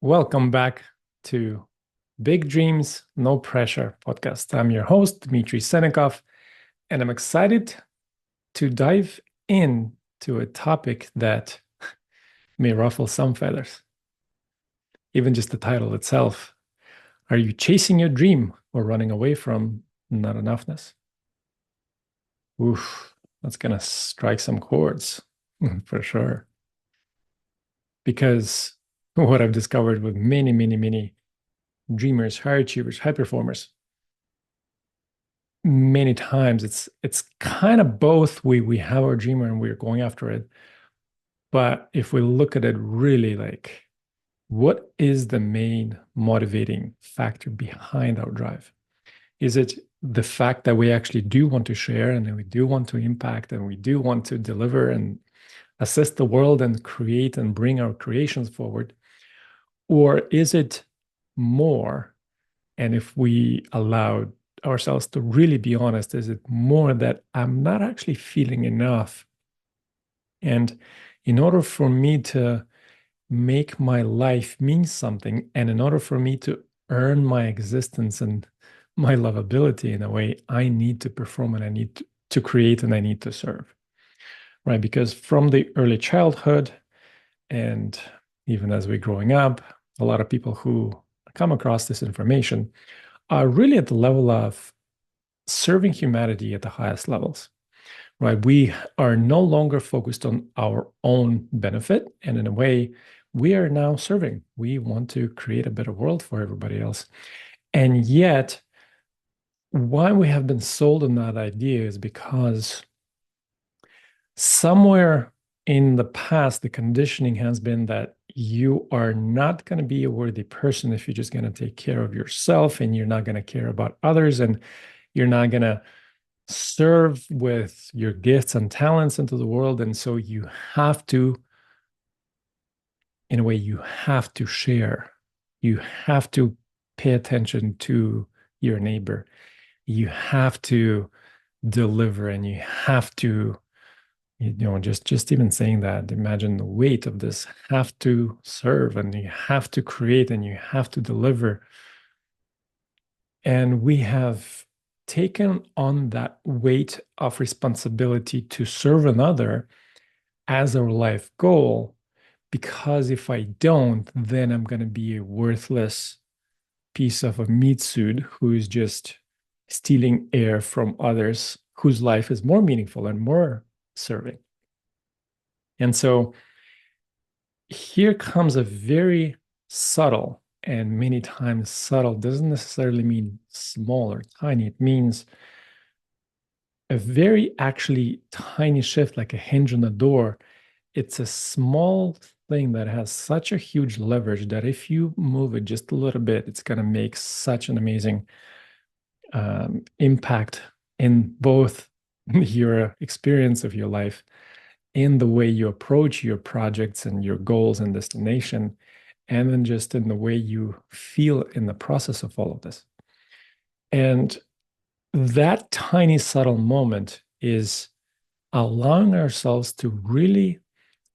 Welcome back to Big Dreams, No Pressure podcast. I'm your host, Dmitry Senikov, and I'm excited to dive into a topic that may ruffle some feathers. Even just the title itself. Are you chasing your dream or running away from not enoughness? Oof, that's going to strike some chords for sure. Because what I've discovered with many dreamers, high achievers, high performers, many times it's kind of both. We have our dream and we're going after it, but if we look at it really, like, what is the main motivating factor behind our drive? Is it the fact that we actually do want to share and we do want to impact and we do want to deliver and assist the world and create and bring our creations forward? Or is it more, and if we allow ourselves to really be honest, is it more that I'm not actually feeling enough? And in order for me to make my life mean something, and in order for me to earn my existence and my lovability in a way, I need to perform and I need to create and I need to serve, right? Because from the early childhood and even as we're growing up, a lot of people who come across this information are really at the level of serving humanity at the highest levels, right? We are no longer focused on our own benefit. And in a way, we are now serving. We want to create a better world for everybody else. And yet, why we have been sold on that idea is because somewhere in the past, the conditioning has been that you are not going to be a worthy person if you're just going to take care of yourself and you're not going to care about others and you're not going to serve with your gifts and talents into the world. And so you have to, in a way, you have to share. You have to pay attention to your neighbor. You have to deliver and you have to, just even saying that, imagine the weight of this, have to serve and you have to create and you have to deliver. And we have taken on that weight of responsibility to serve another as our life goal, because if I don't, then I'm going to be a worthless piece of a meat suit who is just stealing air from others whose life is more meaningful and more serving. And so here comes a very subtle, and many times subtle doesn't necessarily mean small or tiny. It means a very actually tiny shift, like a hinge on a door. It's a small thing that has such a huge leverage that if you move it just a little bit, it's going to make such an amazing impact in both your experience of your life, in the way you approach your projects and your goals and destination, and then just in the way you feel in the process of all of this. And that tiny subtle moment is allowing ourselves to really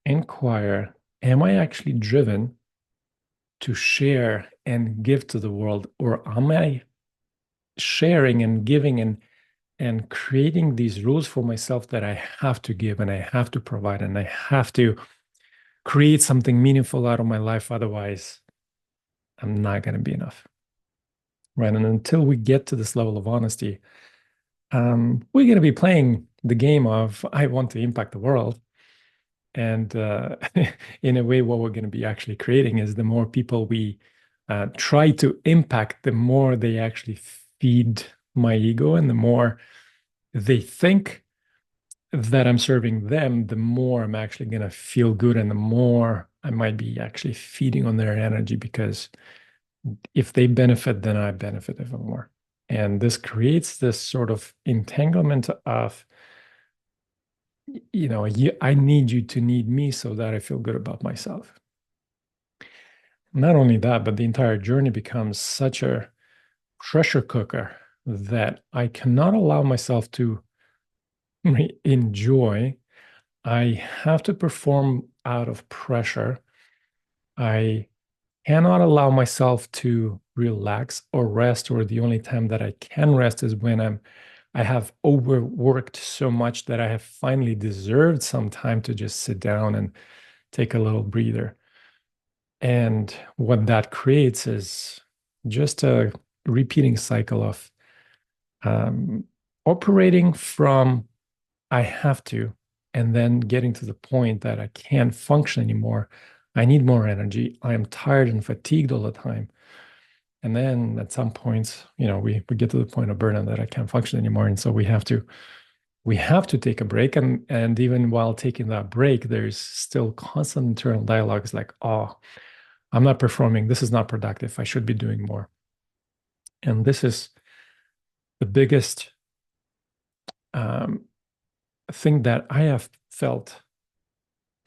inquire, am I actually driven to share and give to the world, or am I sharing and giving and creating these rules for myself that I have to give and I have to provide and I have to create something meaningful out of my life, otherwise I'm not going to be enough, right? And until we get to this level of honesty, we're going to be playing the game of I want to impact the world. And in a way, what we're going to be actually creating is the more people we try to impact, the more they actually feed my ego, and the more they think that I'm serving them, the more I'm actually going to feel good, and the more I might be actually feeding on their energy, because if they benefit, then I benefit even more. And this creates this sort of entanglement of, I need you to need me so that I feel good about myself. Not only that, but the entire journey becomes such a pressure cooker that I cannot allow myself to enjoy. I have to perform out of pressure. I cannot allow myself to relax or rest, or the only time that I can rest is when I have overworked so much that I have finally deserved some time to just sit down and take a little breather. And what that creates is just a repeating cycle of um, operating from I have to, and then getting to the point that I can't function anymore. I need more energy. I am tired and fatigued all the time. And then at some points, we get to the point of burnout that I can't function anymore. And so we have to take a break. And even while taking that break, there's still constant internal dialogues like, oh, I'm not performing. This is not productive. I should be doing more. And this is the biggest um, thing that I have felt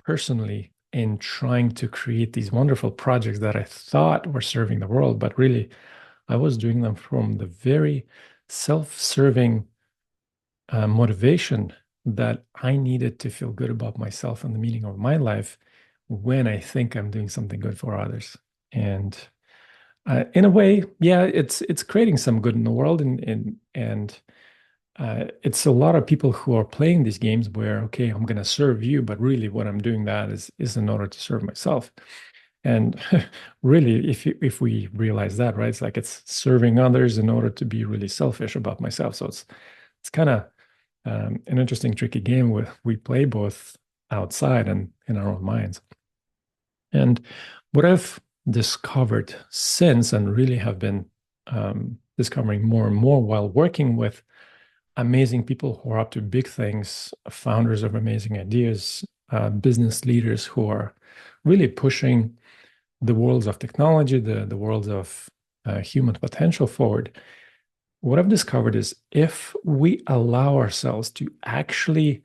personally in trying to create these wonderful projects that I thought were serving the world, but really I was doing them from the very self-serving motivation that I needed to feel good about myself and the meaning of my life when I think I'm doing something good for others. And in a way, yeah, it's creating some good in the world, and it's a lot of people who are playing these games where, okay, I'm going to serve you, but really what I'm doing that is in order to serve myself. And really, if we realize that, right, it's like it's serving others in order to be really selfish about myself. So it's kind of an interesting, tricky game where we play both outside and in our own minds. And what I've discovered since, and really have been discovering more and more while working with amazing people who are up to big things, founders of amazing ideas, business leaders who are really pushing the worlds of technology, the worlds of human potential forward. What I've discovered is if we allow ourselves to actually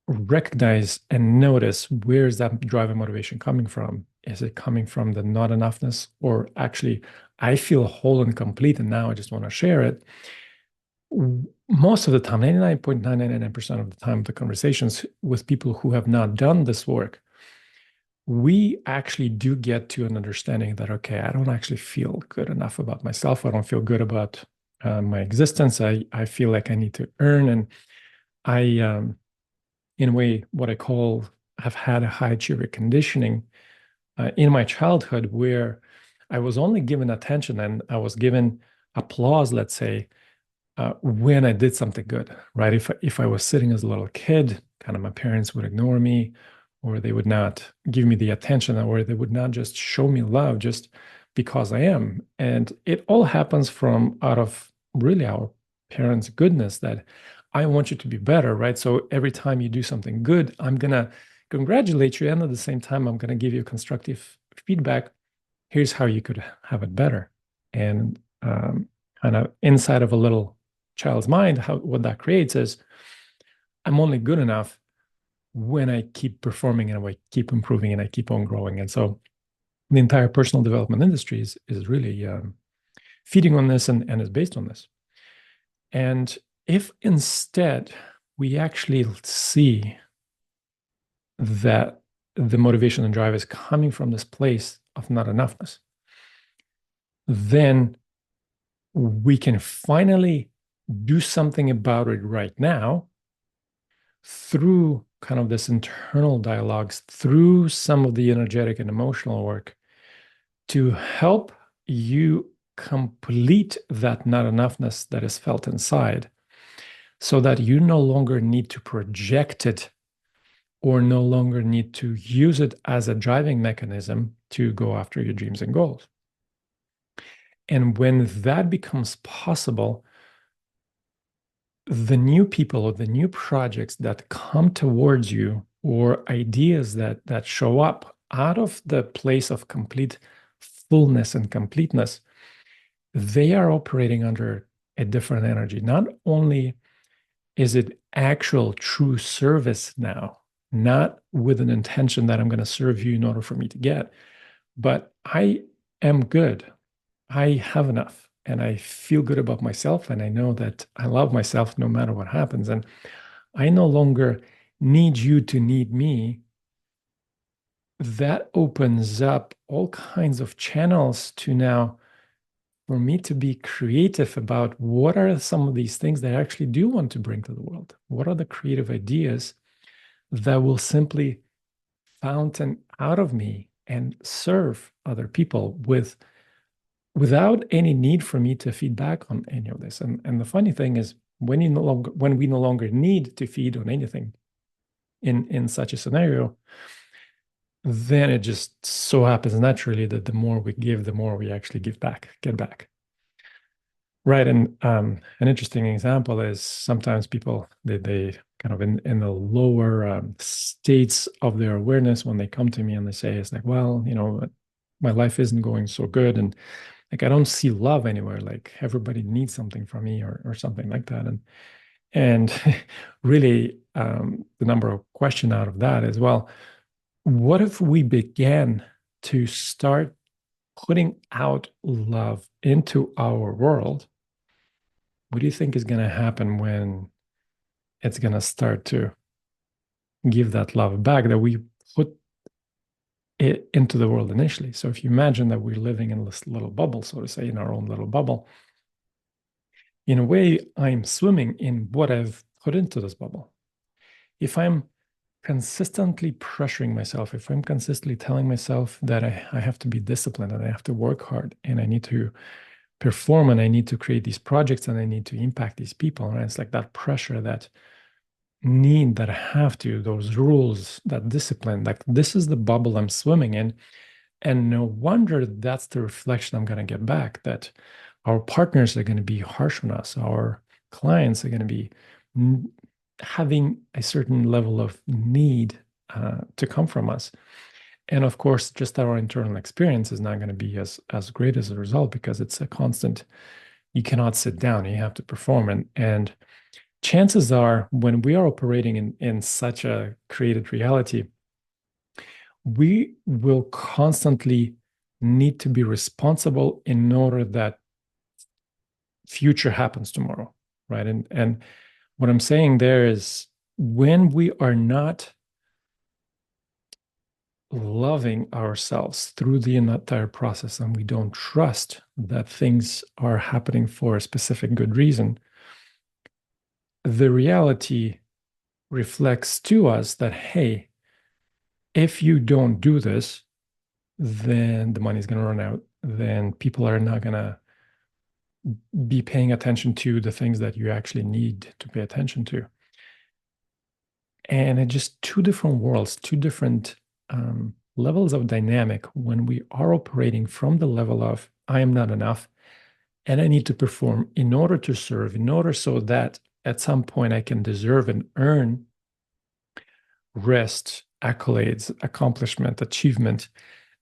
recognize and notice where is that drive and motivation coming from? Is it coming from the not enoughness, or actually I feel whole and complete and now I just want to share it? Most of the time, 99.999% of the time, the conversations with people who have not done this work, we actually do get to an understanding that, okay, I don't actually feel good enough about myself. I don't feel good about my existence. I feel like I need to earn. And I, in a way, what I call have had a high achiever conditioning in my childhood where I was only given attention and I was given applause, let's say, when I did something good, right? If I was sitting as a little kid, kind of my parents would ignore me, or they would not give me the attention, or they would not just show me love just because I am. And it all happens from out of really our parents' goodness that I want you to be better, right? So every time you do something good, I'm gonna congratulate you, and at the same time, I'm gonna give you constructive feedback. Here's how you could have it better. And kind of inside of a little child's mind, what that creates is I'm only good enough when I keep performing and I keep improving and I keep on growing. And so the entire personal development industry is really feeding on this and is based on this. And if instead we actually see that the motivation and drive is coming from this place of not enoughness, then we can finally do something about it right now through kind of this internal dialogues, through some of the energetic and emotional work to help you complete that not enoughness that is felt inside so that you no longer need to project it or no longer need to use it as a driving mechanism to go after your dreams and goals. And when that becomes possible, the new people or the new projects that come towards you or ideas that show up out of the place of complete fullness and completeness, they are operating under a different energy. Not only is it actual true service now, not with an intention that I'm going to serve you in order for me to get, but I am good. I have enough and I feel good about myself. And I know that I love myself no matter what happens. And I no longer need you to need me. that opens up all kinds of channels to now for me to be creative about what are some of these things that I actually do want to bring to the world. What are the creative ideas that will simply fountain out of me and serve other people without any need for me to feed back on any of this. And the funny thing is when we no longer need to feed on anything in such a scenario, then it just so happens naturally that the more we give, the more we actually get back. Right. And an interesting example is sometimes people they kind of in the lower states of their awareness when they come to me and they say it's like, well, my life isn't going so good, and like I don't see love anywhere. Like everybody needs something from me or something like that. And really the number of question out of that is, well, what if we began to start putting out love into our world? What do you think is going to happen when it's going to start to give that love back that we put it into the world initially? So if you imagine that we're living in this little bubble, so to say, in our own little bubble, in a way, I'm swimming in what I've put into this bubble. If I'm consistently pressuring myself, if I'm consistently telling myself that I have to be disciplined and I have to work hard and I need to perform and I need to create these projects and I need to impact these people, right? It's like that pressure, that need, that I have to, those rules, that discipline, like this is the bubble I'm swimming in. And no wonder that's the reflection I'm going to get back, that our partners are going to be harsh on us. Our clients are going to be having a certain level of need to come from us. And of course, just our internal experience is not going to be as great as a result because it's a constant. You cannot sit down. You have to perform. And chances are when we are operating in such a created reality, we will constantly need to be responsible in order that future happens tomorrow, right? And what I'm saying there is when we are not loving ourselves through the entire process and we don't trust that things are happening for a specific good reason, the reality reflects to us that, hey, if you don't do this, then the money's going to run out. Then people are not going to be paying attention to the things that you actually need to pay attention to. And it's just two different worlds, two different levels of dynamic when we are operating from the level of I am not enough and I need to perform in order to serve, in order so that at some point I can deserve and earn rest, accolades, accomplishment, achievement,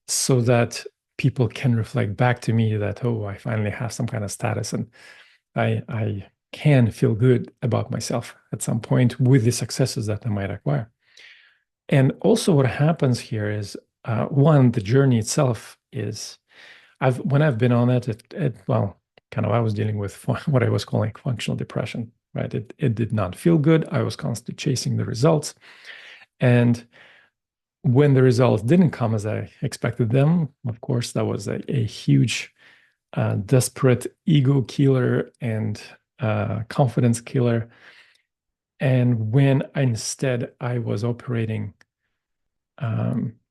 so that people can reflect back to me that, oh, I finally have some kind of status and I can feel good about myself at some point with the successes that I might acquire. And also what happens here is one, the journey itself is when I've been on it, well, kind of I was dealing with what I was calling functional depression, right? It did not feel good. I was constantly chasing the results. And when the results didn't come as I expected them, of course, that was a huge, desperate ego killer and confidence killer. And when instead I was operating,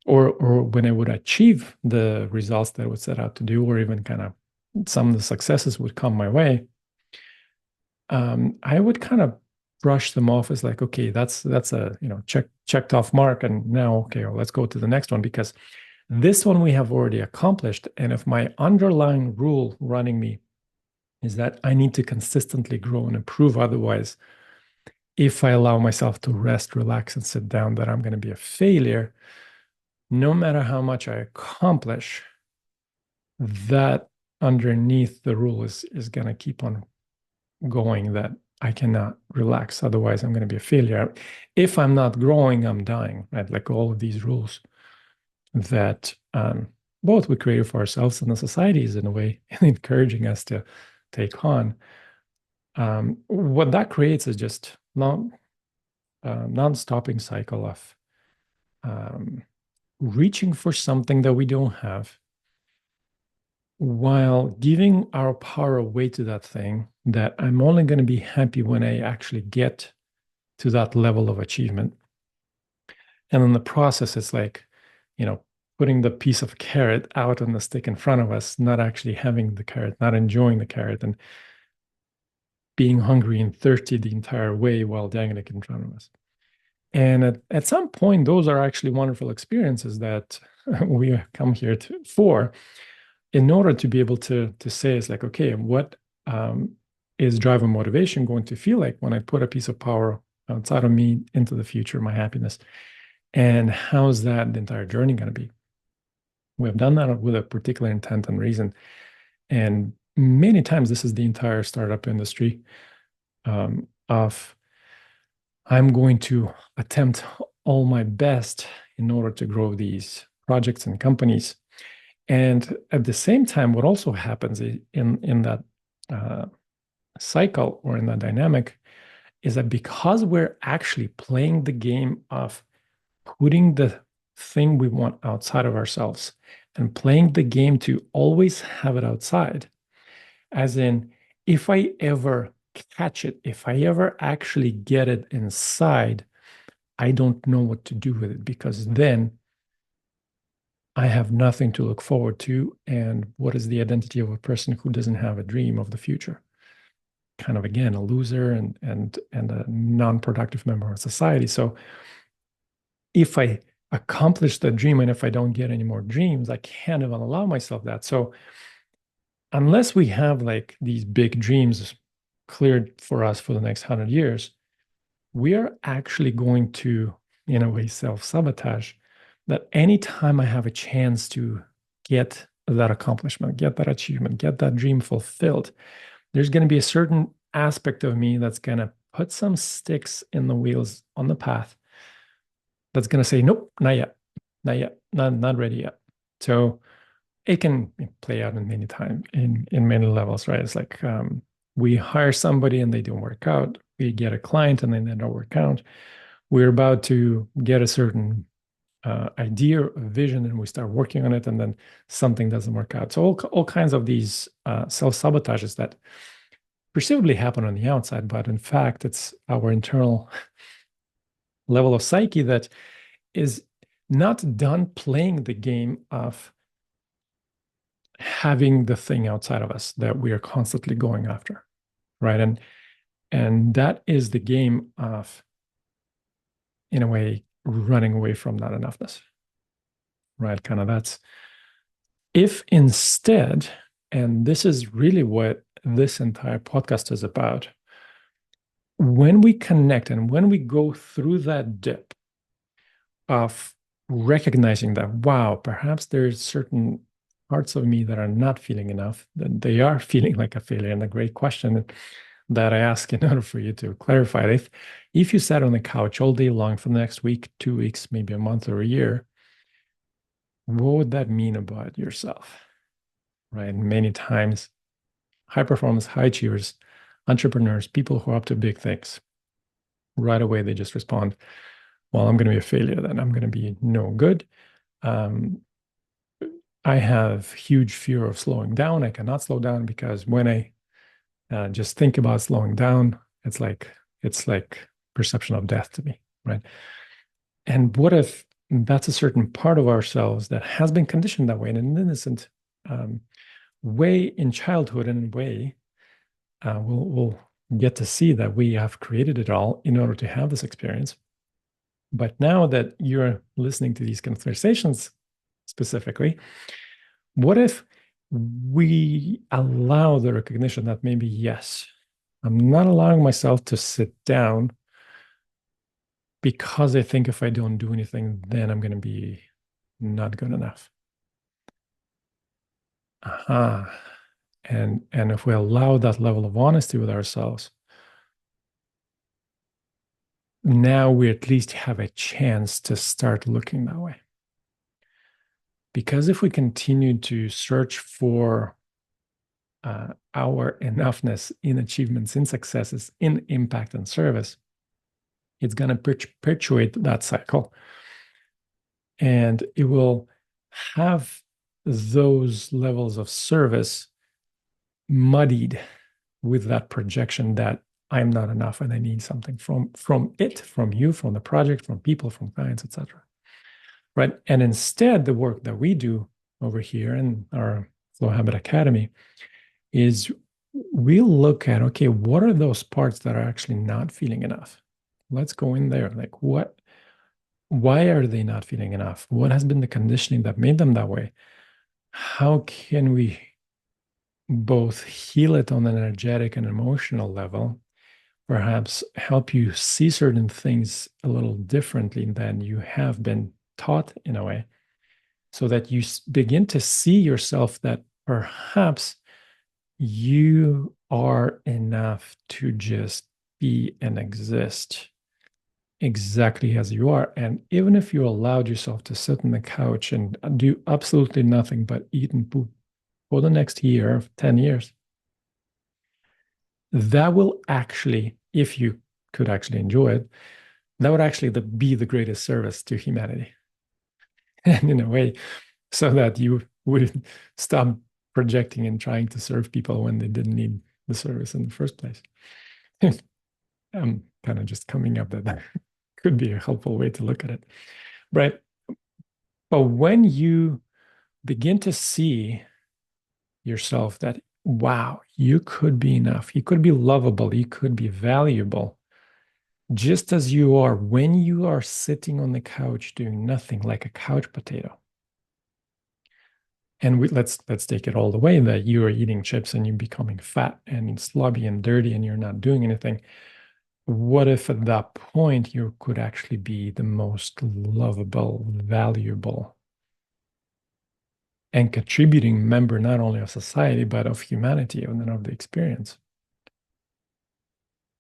or when I would achieve the results that I would set out to do, or even kind of some of the successes would come my way, I would kind of brush them off as like, okay, that's a checked off mark, and now okay, well, let's go to the next one because this one we have already accomplished. And if my underlying rule running me is that I need to consistently grow and improve, otherwise, if I allow myself to rest, relax, and sit down, that I'm going to be a failure. No matter how much I accomplish, that underneath the rule is going to keep on going, that I cannot relax. Otherwise, I'm going to be a failure. If I'm not growing, I'm dying, right? Like all of these rules that both we create for ourselves and the society is in a way encouraging us to take on. What that creates is just non-stopping cycle of reaching for something that we don't have while giving our power away to that thing that I'm only going to be happy when I actually get to that level of achievement. And in the process, it's like, you know, putting the piece of carrot out on the stick in front of us, not actually having the carrot, not enjoying the carrot, and being hungry and thirsty the entire way while dangling it in front of us. And at some point, those are actually wonderful experiences that we come here for in order to be able to say, it's like, okay, what is drive and motivation going to feel like when I put a piece of power outside of me into the future, my happiness? And how's that the entire journey going to be? We have done that with a particular intent and reason. And many times, this is the entire startup industry of I'm going to attempt all my best in order to grow these projects and companies. And at the same time, what also happens in that cycle or in that dynamic is that because we're actually playing the game of putting the thing we want outside of ourselves and playing the game to always have it outside, as in, if I ever catch it, if I ever actually get it inside, I don't know what to do with it because then I have nothing to look forward to. And what is the identity of a person who doesn't have a dream of the future? Kind of again, a loser and a non-productive member of society. So if I accomplish the dream and if I don't get any more dreams, I can't even allow myself that. So unless we have like these big dreams cleared for us for the next 100 years, we are actually going to, in a way, self-sabotage that anytime I have a chance to get that accomplishment, get that achievement, get that dream fulfilled, there's going to be a certain aspect of me that's going to put some sticks in the wheels on the path that's going to say, nope, not yet, not yet, not ready yet. So it can play out in many times, in many levels, right? It's like we hire somebody and they don't work out. We get a client and then they don't work out. We're about to get a certain idea or vision and we start working on it and then something doesn't work out. So all kinds of these self-sabotages that perceivably happen on the outside, but in fact, it's our internal level of psyche that is not done playing the game of having the thing outside of us that we are constantly going after, right? And that is the game of, in a way, running away from not enoughness, right? Kind of that's if instead, and this is really what this entire podcast is about, when we connect and when we go through that dip of recognizing that, wow, perhaps there's certain parts of me that are not feeling enough, that they are feeling like a failure. And the great question that I ask in order for you to clarify it, if you sat on the couch all day long for the next week, 2 weeks, maybe a month or a year, what would that mean about yourself? Right? Many times, high performance, high achievers, entrepreneurs, people who are up to big things, right away they just respond, well, I'm going to be a failure, then I'm going to be no good. I have huge fear of slowing down. I cannot slow down because when I just think about slowing down, it's like perception of death to me, right? And what if that's a certain part of ourselves that has been conditioned that way in an innocent way in childhood, and in a way we'll get to see that we have created it all in order to have this experience. But now that you're listening to these conversations specifically, what if we allow the recognition that maybe, yes, I'm not allowing myself to sit down because I think if I don't do anything, then I'm going to be not good enough. Aha. And if we allow that level of honesty with ourselves, now we at least have a chance to start looking that way. Because if we continue to search for our enoughness in achievements, in successes, in impact and service, it's going to perpetuate that cycle. and it will have those levels of service muddied with that projection that I'm not enough and I need something from it, from you, from the project, from people, from clients, etc. Right. And instead, the work that we do over here in our Flowhabit Academy is we look at, okay, what are those parts that are actually not feeling enough? Let's go in there. Like, why are they not feeling enough? What has been the conditioning that made them that way? How can we both heal it on an energetic and emotional level, perhaps help you see certain things a little differently than you have been taught in a way, so that you begin to see yourself that perhaps you are enough to just be and exist exactly as you are. And even if you allowed yourself to sit on the couch and do absolutely nothing but eat and poop for the next year, 10 years, that will actually, if you could actually enjoy it, that would actually be the greatest service to humanity. And in a way, so that you would stop projecting and trying to serve people when they didn't need the service in the first place. I'm kind of just coming up that could be a helpful way to look at it. Right. But when you begin to see yourself that, wow, you could be enough, you could be lovable, you could be valuable, just as you are when you are sitting on the couch doing nothing like a couch potato. And let's take it all the way that you are eating chips and you're becoming fat and slobby and dirty and you're not doing anything. What if at that point you could actually be the most lovable, valuable, and contributing member not only of society but of humanity and then of the experience?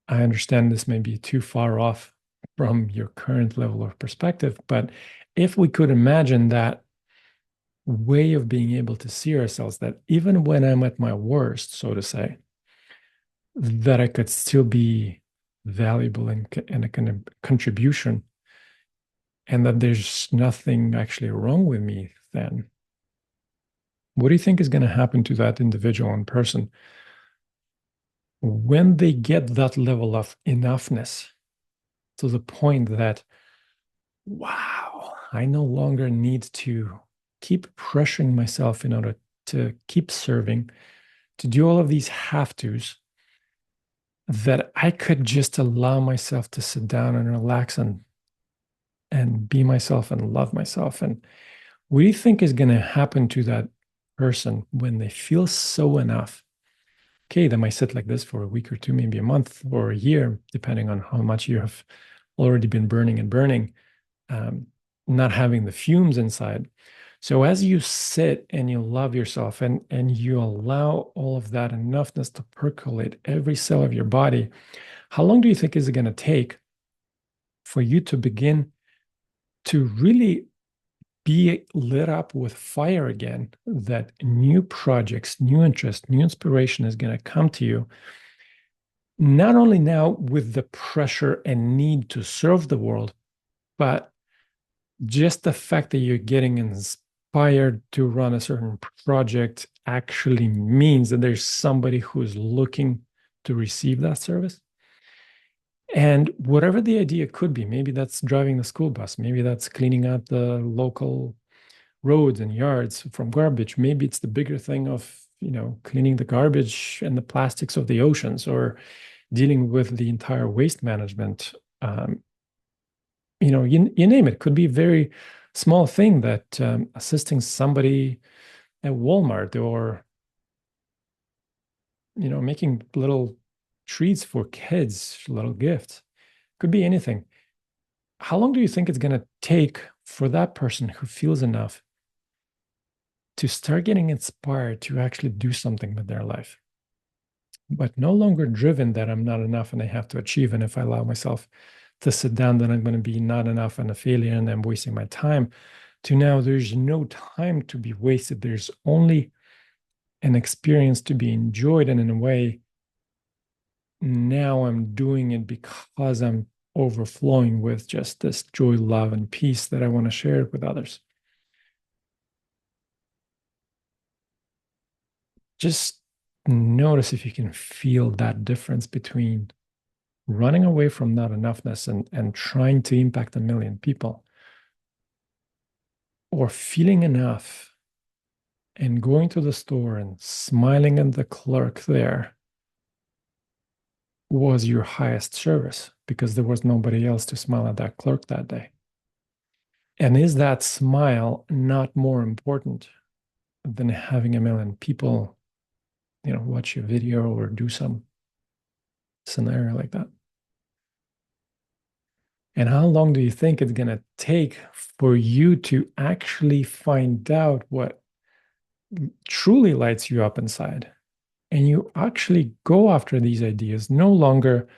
I understand this may be too far off from your current level of perspective, but if we could imagine that way of being able to see ourselves, that even when I'm at my worst, so to say, that I could still be valuable and a kind of contribution, and that there's nothing actually wrong with me, then what do you think is going to happen to that individual in person when they get that level of enoughness to the point that, wow, I no longer need to keep pressuring myself in order to keep serving, to do all of these have tos, that I could just allow myself to sit down and relax and be myself and love myself. And what do you think is going to happen to that person when they feel so enough? Okay, they might sit like this for a week or two, maybe a month or a year, depending on how much you have already been burning and burning, not having the fumes inside. So as you sit and you love yourself and you allow all of that enoughness to percolate every cell of your body, how long do you think is it going to take for you to begin to really be lit up with fire again, that new projects, new interest, new inspiration is going to come to you, not only now with the pressure and need to serve the world, but just the fact that you're getting inspired to run a certain project actually means that there's somebody who's looking to receive that service. And whatever the idea could be, maybe that's driving the school bus, maybe that's cleaning out the local roads and yards from garbage. Maybe it's the bigger thing of, cleaning the garbage and the plastics of the oceans, or dealing with the entire waste management. You name it. Could be a very small thing that assisting somebody at Walmart, or making little treats for kids, little gifts. Could be anything. How long do you think it's going to take for that person who feels enough to start getting inspired to actually do something with their life, but no longer driven that I'm not enough and I have to achieve? And if I allow myself to sit down, then I'm going to be not enough and a failure and I'm wasting my time, to now there's no time to be wasted. There's only an experience to be enjoyed. And in a way, now I'm doing it because I'm overflowing with just this joy, love, and peace that I want to share with others. Just notice if you can feel that difference between running away from not enoughness and trying to impact a million people, or feeling enough and going to the store and smiling at the clerk there was your highest service because there was nobody else to smile at that clerk that day. And is that smile not more important than having a million people, watch your video or do some scenario like that? And how long do you think it's going to take for you to actually find out what truly lights you up inside? And you actually go after these ideas, no longer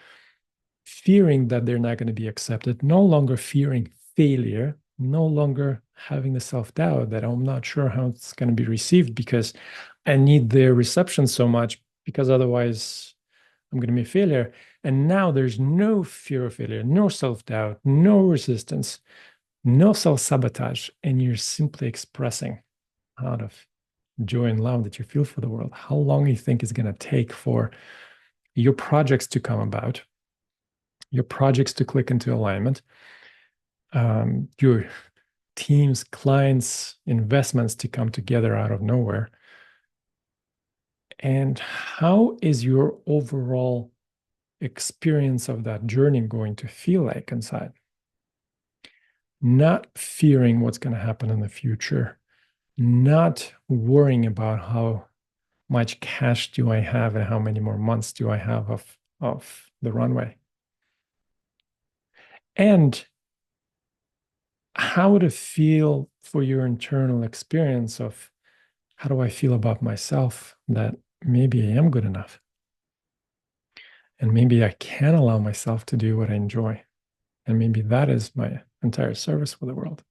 fearing that they're not going to be accepted, no longer fearing failure, no longer having the self-doubt that I'm not sure how it's going to be received because I need their reception so much because otherwise I'm going to be a failure. And now there's no fear of failure, no self-doubt, no resistance, no self-sabotage, and you're simply expressing out of joy and love that you feel for the world. How long do you think it's going to take for your projects to come about, your projects to click into alignment, your teams, clients, investments to come together out of nowhere? And how is your overall experience of that journey going to feel like inside? Not fearing what's going to happen in the future, not worrying about how much cash do I have and how many more months do I have of the runway. And how would it feel for your internal experience of how do I feel about myself that maybe I am good enough? And maybe I can allow myself to do what I enjoy. And maybe that is my entire service for the world.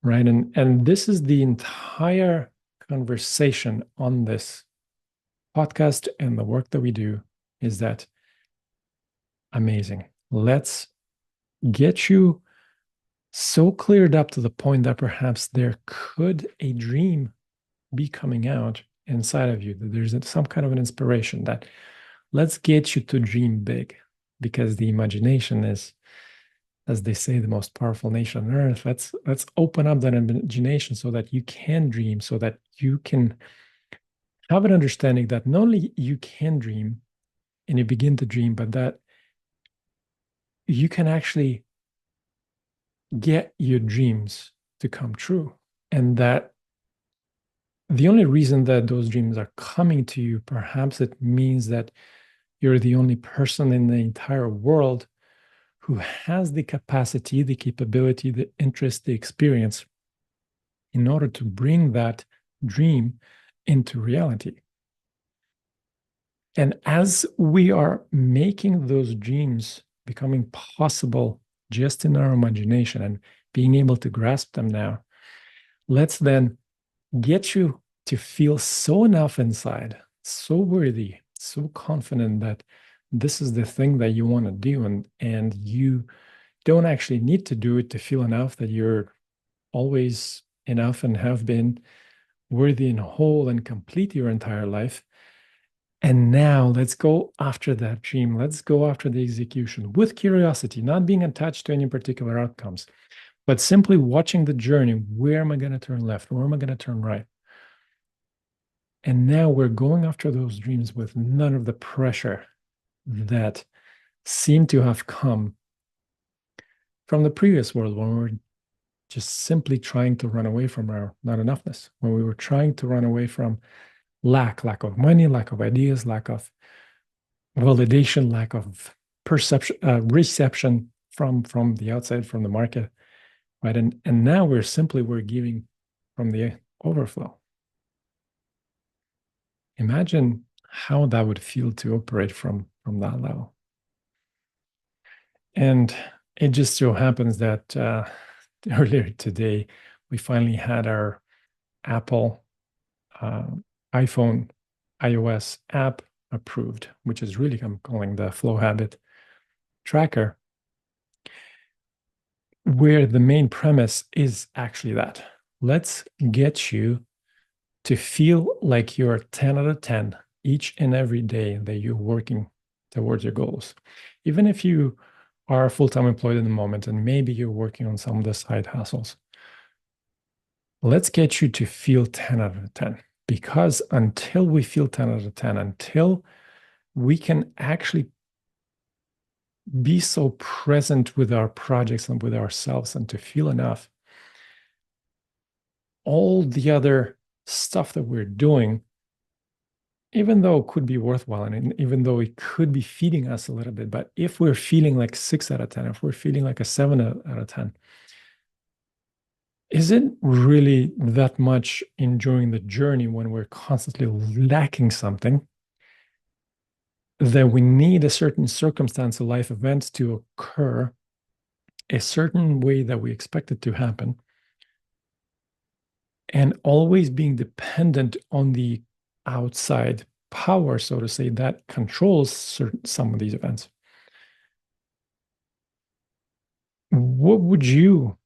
Right. And this is the entire conversation on this podcast and the work that we do is that amazing. Let's get you so cleared up to the point that perhaps there could a dream be coming out inside of you, that there's some kind of an inspiration that let's get you to dream big because the imagination is, as they say, the most powerful nation on earth. Let's open up that imagination so that you can dream, so that you can have an understanding that not only you can dream and you begin to dream, but that you can actually get your dreams to come true. And that the only reason that those dreams are coming to you, perhaps it means that you're the only person in the entire world who has the capacity, the capability, the interest, the experience in order to bring that dream into reality. And as we are making those dreams becoming possible just in our imagination and being able to grasp them now, let's then get you to feel so enough inside, so worthy, so confident that this is the thing that you want to do. And you don't actually need to do it to feel enough that you're always enough and have been worthy and whole and complete your entire life. And now let's go after that dream. Let's go after the execution with curiosity, not being attached to any particular outcomes, but simply watching the journey. Where am I going to turn left? Where am I going to turn right? And now we're going after those dreams with none of the pressure that seemed to have come from the previous world when we were just simply trying to run away from our not enoughness, when we were trying to run away from lack of money, lack of ideas, lack of validation, lack of perception, reception from the outside, from the market, right? And now we're giving from the overflow. Imagine how that would feel to operate from that level. And it just so happens that earlier today we finally had our Apple iPhone iOS app approved, which is really, I'm calling the Flowhabit Tracker. where the main premise is actually that. Let's get you to feel like you're 10 out of 10 each and every day that you're working towards your goals. Even if you are full-time employed in the moment and maybe you're working on some of the side hustles, let's get you to feel 10 out of 10. Because until we feel 10 out of 10, until we can actually be so present with our projects and with ourselves and to feel enough, all the other stuff that we're doing, even though it could be worthwhile and even though it could be feeding us a little bit, but if we're feeling like 6 out of 10, if we're feeling like a 7 out of 10, is it really that much enjoying the journey when we're constantly lacking something that we need a certain circumstance, a life event to occur a certain way that we expect it to happen, and always being dependent on the outside power, so to say, that controls some of these events? What would you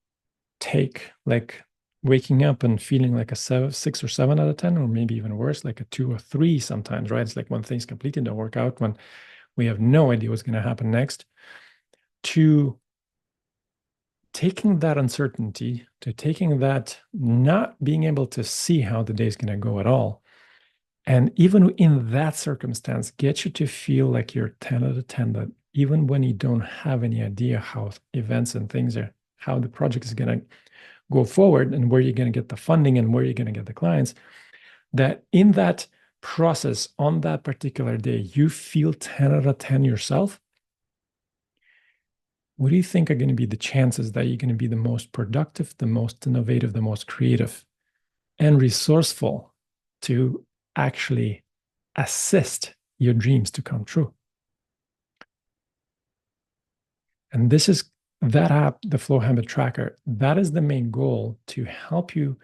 take, like waking up and feeling like a 6 or 7 out of 10, or maybe even worse, like a 2 or 3 sometimes, right? It's like when things completely don't work out, when we have no idea what's going to happen next, to taking that uncertainty, to taking that not being able to see how the day is going to go at all. And even in that circumstance, get you to feel like you're 10 out of 10, that even when you don't have any idea how events and things are, how the project is going to go forward and where you're going to get the funding and where you're going to get the clients, that in that process on that particular day, you feel 10 out of 10 yourself. What do you think are going to be the chances that you're going to be the most productive, the most innovative, the most creative, and resourceful to actually assist your dreams to come true? And this is that app, the Flowhabit Tracker. That is the main goal, to help you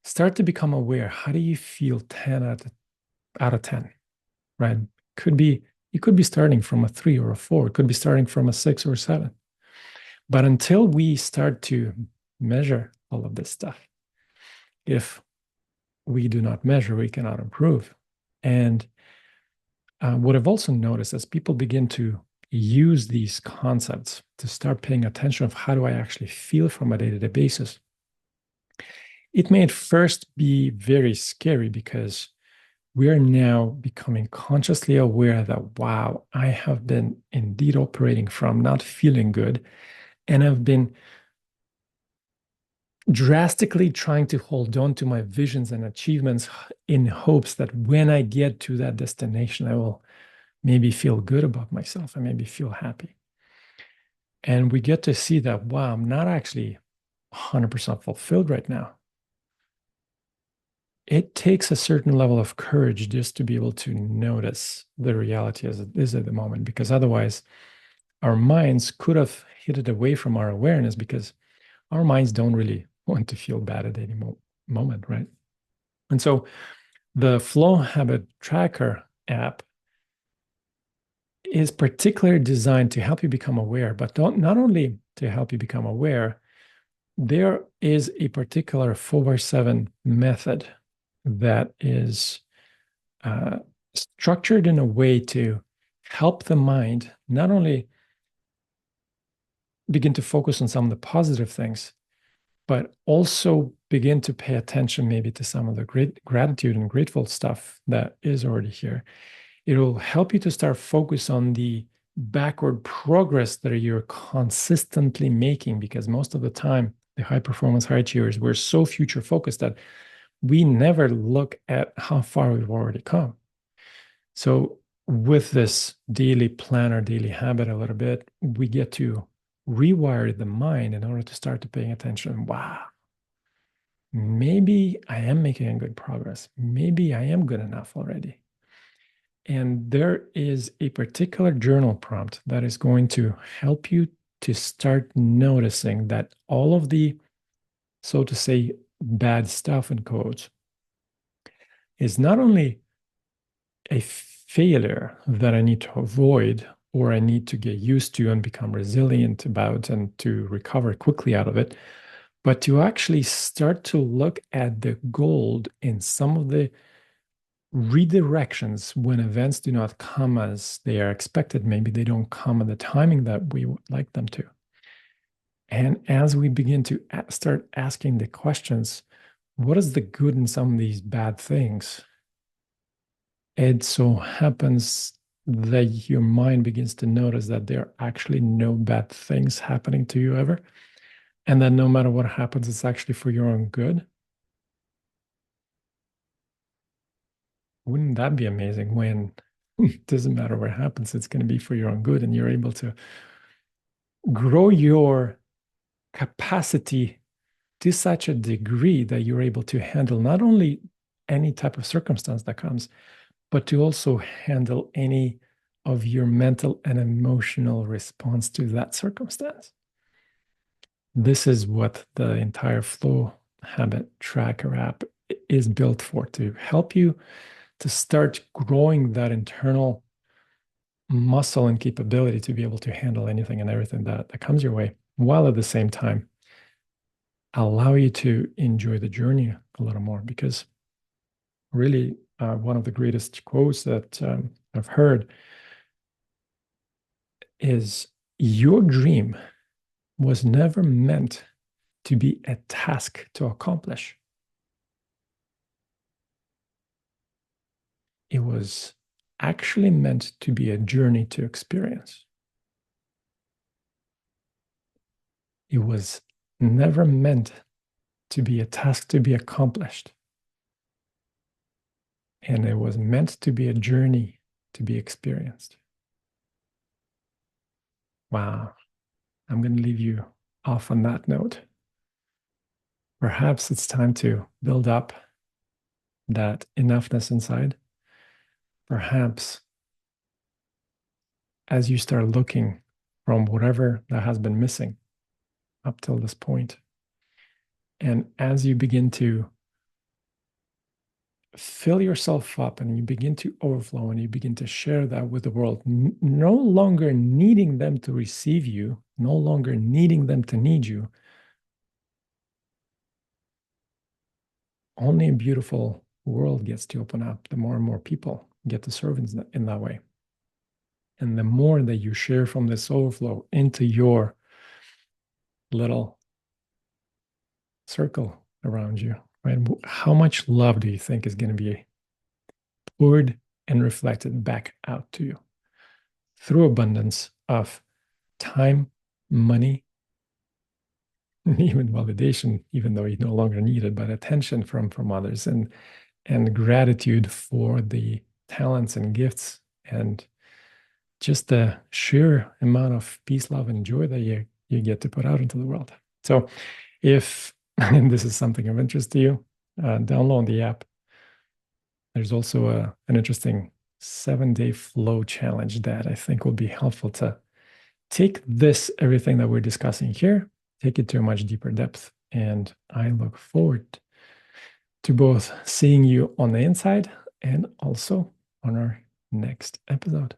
start to become aware. How do you feel 10 out of 10, right? Could be, you could be starting from a 3 or a 4. It could be starting from a 6 or a 7. But until we start to measure all of this stuff, if we do not measure, we cannot improve. And what I've also noticed, as people begin to use these concepts to start paying attention of how do I actually feel from a day-to-day basis, it may at first be very scary, because we are now becoming consciously aware that, wow, I have been indeed operating from not feeling good, and I've been drastically trying to hold on to my visions and achievements in hopes that when I get to that destination, I will maybe feel good about myself and maybe feel happy. And we get to see that, wow, I'm not actually 100% fulfilled right now. It takes a certain level of courage just to be able to notice the reality as it is at the moment, because otherwise our minds could have hid away from our awareness, because our minds don't really want to feel bad at any moment, right? And so the Flowhabit Tracker app is particularly designed to help you become aware, but not only to help you become aware, there is a particular 4x7 method that is structured in a way to help the mind not only begin to focus on some of the positive things, but also begin to pay attention maybe to some of the great gratitude and grateful stuff that is already here. It will help you to start focus on the backward progress that you're consistently making, because most of the time, the high performance high achievers, we're so future focused that we never look at how far we've already come. So with this daily plan or daily habit a little bit, we get to rewire the mind in order to start to paying attention. Wow, maybe I am making good progress. Maybe I am good enough already. And there is a particular journal prompt that is going to help you to start noticing that all of the, so to say, bad stuff in quotes is not only a failure that I need to avoid or I need to get used to and become resilient about and to recover quickly out of it, but to actually start to look at the gold in some of the redirections when events do not come as they are expected. Maybe they don't come at the timing that we would like them to. And as we begin to start asking the questions, what is the good in some of these bad things? It so happens that your mind begins to notice that there are actually no bad things happening to you ever. And that no matter what happens, it's actually for your own good. Wouldn't that be amazing when it doesn't matter what happens, it's going to be for your own good and you're able to grow your capacity to such a degree that you're able to handle not only any type of circumstance that comes, but to also handle any of your mental and emotional response to that circumstance. This is what the entire Flowhabit Tracker app is built for, to help you to start growing that internal muscle and capability to be able to handle anything and everything that comes your way, while at the same time allow you to enjoy the journey a little more. Because really, one of the greatest quotes that I've heard is, your dream was never meant to be a task to accomplish. It was actually meant to be a journey to experience. It was never meant to be a task to be accomplished. And it was meant to be a journey to be experienced. Wow. I'm going to leave you off on that note. Perhaps it's time to build up that enoughness inside. Perhaps as you start looking from whatever that has been missing up till this point, and as you begin to fill yourself up and you begin to overflow and you begin to share that with the world, no longer needing them to receive you, no longer needing them to need you, only a beautiful world gets to open up. The more and more people get to serve in that way. And the more that you share from this overflow into your little circle around you, right? How much love do you think is going to be poured and reflected back out to you through abundance of time, money, and even validation, even though you no longer need it, but attention from others, and gratitude for the talents and gifts and just the sheer amount of peace, love, and joy that you get to put out into the world. So if and this is something of interest to you, download the app. There's also an interesting 7-day flow challenge that I think will be helpful to take everything that we're discussing here, take it to a much deeper depth. And I look forward to both seeing you on the inside and also on our next episode.